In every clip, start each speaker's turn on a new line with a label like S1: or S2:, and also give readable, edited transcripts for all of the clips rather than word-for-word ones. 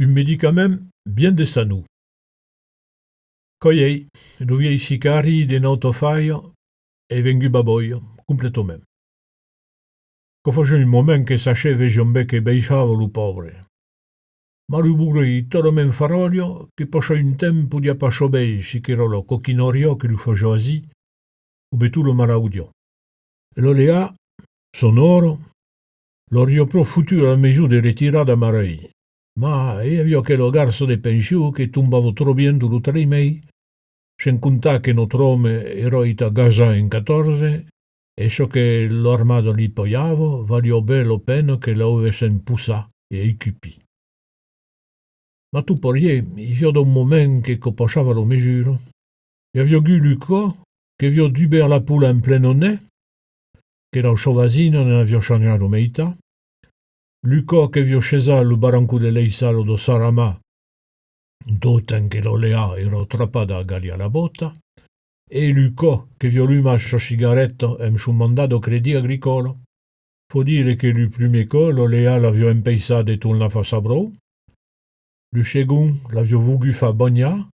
S1: Un médicament bien de sanou. Coiei, lo viei sicari de n'autofaio e vengu baboio, completament. Co face un moment che saceve giombe che beisciavo lo povere. Ma lo burri totalmente farolio che pascia un tempo di appasciobei si che lo cochinorio che lo faceva asì, o betu lo maraudio. E lo lea, sonoro, lo riopro futuro a misura di ritirare da marei. Ma io che lo garso de pensiu che tumbavo troviendo lo trimei, sen contar che notre homme era ita Gaza in 14, e ciò che l'armato li pagavo valio bello pena che lo avessem poussà e equipì. Ma tu porie, il y a un moment che passava lo mesure, e avio gu Luca, che avio duber la poule en plein nez, che la chauvasina ne avio chagnato meita, Luca che avio scesa lo baranco de leisalo do Sarama, d'autant che lo lea era trappada a gali alla botta, e Luca che avio luma sa cigaretta e m'sciu mandato credi agricolo, fo dire che lu prime co lo lea l'avio empeissà de torna fa sabrò, lu segun l'avio vugu fa bagna,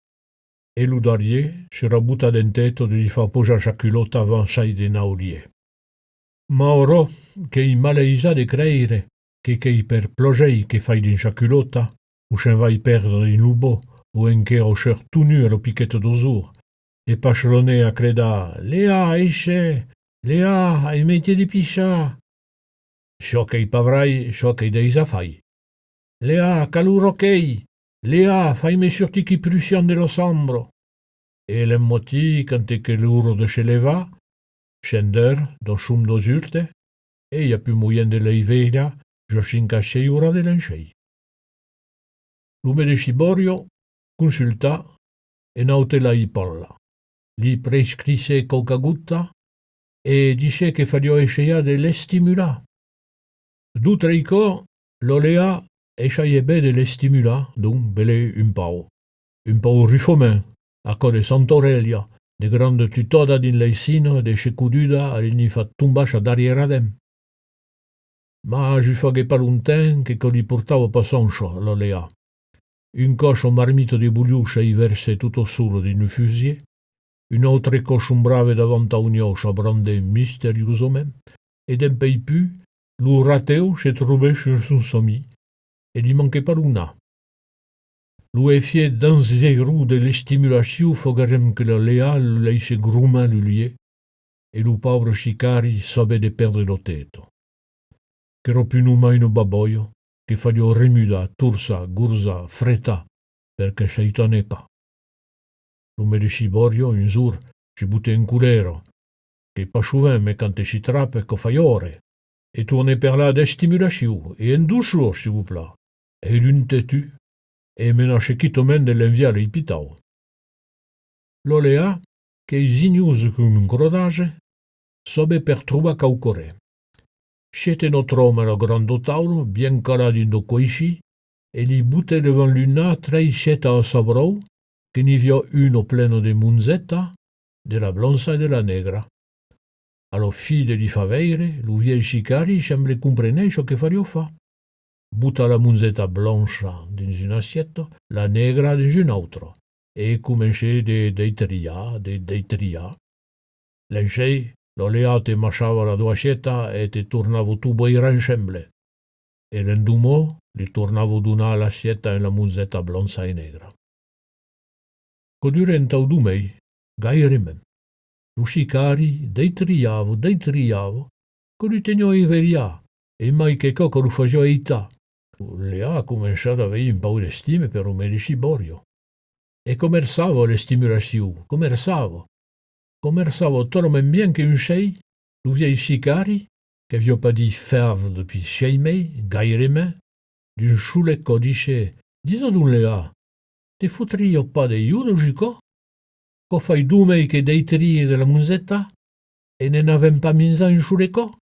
S1: e lu darier c'era butta dentetto di fa posa sa culotta avant sai de naulie. Ma ora che i maleisa de creire che per plogei che fai din sa culotta, o sen vai perdre in lubo, o en che o cher tout nu a lo piquette d'osur, e pascelone a creda, Lea, esce, Lea, ai métier di piscia. Ciò che i pavrai, ciò che deisa fai. Lea, calurokei, Lea, fai-me sorti chi prussian dello sambro. E le moti, cante che l'uro de cheleva, scender, do schum do zurte, e ia più moyen de leivela, Joscinca ura de l'enchei. Lume de Ciborio consulta e naute la i parla. Li prescrisse coca gutta e dice che faglio esceia de l'estimula. Du treico lo lea esciaiebe de l'estimula, donc bele un pau rifomen, a co de Santorelia, de grande tutoda din leisino de checududa a l'ini fa tumbacha darieradem. Ma ju faghe pas longtemps che li portavo pa soncho, lo lea. Un coche marmito di bugliuscia i verse tutto solo di un fusier, un autre coche brave davant a un'ioche a brande misteriosamente, ed en pei pu, lo rateo se trouvait sur son sommi, e li manquait pas l'una. Lo effet d'anzerou de l'estimulation fogarem que la lea lo leise gruma l'ulie, e lo pauvre Sicari sabe de perdre lo teto. Che ero più mai un baboio, che faglio remuda, tursa, gurza, fretta, perché shaitane pa. Lume de Ciborio, un jour, ci butte in culero, che pas souvent, mais quand ci trappe, che fai ore, e tourne per là de stimulation, e en 2 jours, s'il vous plaît, e l'un tetu, e menace chitomen de l'enviare il pitao. Lo lea, che i zignus cum un grodage, sobe per truba caucore. C'ete notre homme a grande taulo, bien calado in do coici, e li butte devant l'una trei sceta a sabrou, che ni vio uno pleno de munzetta, de la blonza e de la negra. Allo fide di faveire, lo vie Sicari semble comprene ciò che fario fa. Butta la munzetta blancha dins un assietto, la negra dins un altro, e comence de tria. L'enchei, lo lea te masciava la doascetta e te tornavo tu boira ensemble. E l'endumò li tornavo d'una l'assietta e la munzetta blonza e negra. Codure entau dumei, gairemem. Lo Sicari deitriavo, co li tenio i veria, e mai che coco lo faceva eita. Lea cominciato a avere un po' di stime per un medici Borio. E commerciavo le stimulazioni, commerciavo tellement bien che un sei, lo viei Sicari, che avio pas dit ferve depuis sceimei, gairemem, d'un sciulecco dice, diso d'un Lea, te fotrio pas de iuno, gico? Co fai 2 mei che deitrie della musetta? E ne n'avem pas misa un sciulecco?